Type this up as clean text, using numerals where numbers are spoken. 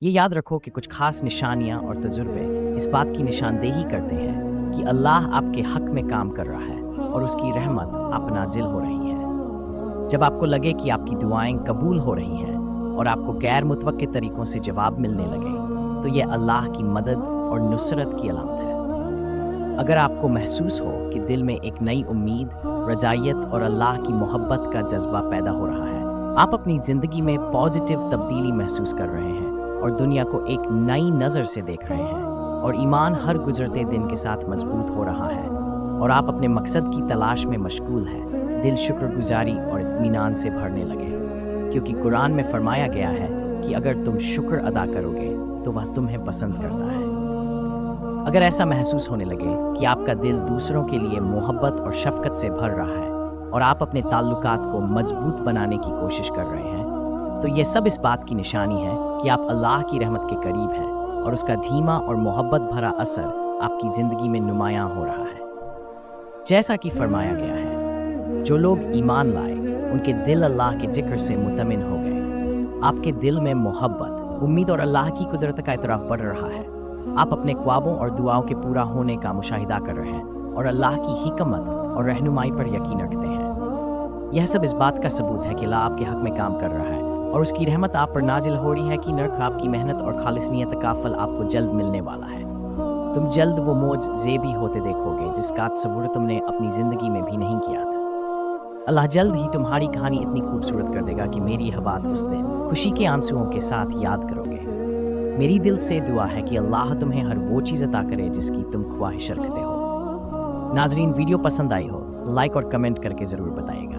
ये याद रखो कि कुछ खास निशानियां और तजुर्बे इस बात की निशानदेही करते हैं कि अल्लाह आपके हक में काम कर रहा है और उसकी रहमत आप नाजिल हो रही है। जब आपको लगे कि आपकी दुआएं कबूल हो रही हैं और आपको गैर मुतवक्के तरीकों से जवाब मिलने लगे, तो ये अल्लाह की मदद और नुसरत की अलामत है। अगर आपको महसूस हो कि दिल में एक नई उम्मीद, रजायत और अल्लाह की मोहब्बत का जज्बा पैदा हो रहा है, आप अपनी ज़िंदगी में पॉजिटिव तब्दीली महसूस कर रहे हैं और दुनिया को एक नई नज़र से देख रहे हैं, और ईमान हर गुजरते दिन के साथ मजबूत हो रहा है और आप अपने मकसद की तलाश में मशगूल हैं, दिल शुक्रगुजारी और इत्मीनान से भरने लगे, क्योंकि कुरान में फरमाया गया है कि अगर तुम शुक्र अदा करोगे तो वह तुम्हें पसंद करता है। अगर ऐसा महसूस होने लगे कि आपका दिल दूसरों के लिए मोहब्बत और शफकत से भर रहा है और आप अपने ताल्लुकात को मजबूत बनाने की कोशिश कर रहे हैं, तो ये सब इस बात की निशानी है कि आप अल्लाह की रहमत के करीब हैं और उसका धीमा और मोहब्बत भरा असर आपकी ज़िंदगी में नुमायां हो रहा है। जैसा कि फरमाया गया है, जो लोग ईमान लाए उनके दिल अल्लाह के जिक्र से मुतमिन हो गए। आपके दिल में मोहब्बत, उम्मीद और अल्लाह की कुदरत का इतराफ़ बढ़ रहा है। आप अपने ख्वाबों और दुआओं के पूरा होने का मुशाहिदा कर रहे हैं और अल्लाह की हिकमत और रहनुमाई पर यकीन रखते हैं। यह सब इस बात का सबूत है कि अल्लाह आपके हक में काम कर रहा है और उसकी रहमत आप पर नाजिल हो रही है कि नर्क आपकी मेहनत और खालिस नियत का फल आपको जल्द मिलने वाला है। तुम जल्द वो मौज ज़ेबी होते देखोगे जिसका तसव्वुर तुमने अपनी ज़िंदगी में भी नहीं किया था। अल्लाह जल्द ही तुम्हारी कहानी इतनी खूबसूरत कर देगा कि मेरी यह बात उस दिन खुशी के आंसुओं के साथ याद करोगे। मेरी दिल से दुआ है कि अल्लाह तुम्हें हर वो चीज़ अता करे जिसकी तुम ख्वाहिश रखते हो। नाजरीन, वीडियो पसंद आई हो लाइक और कमेंट करके ज़रूर बताइएगा।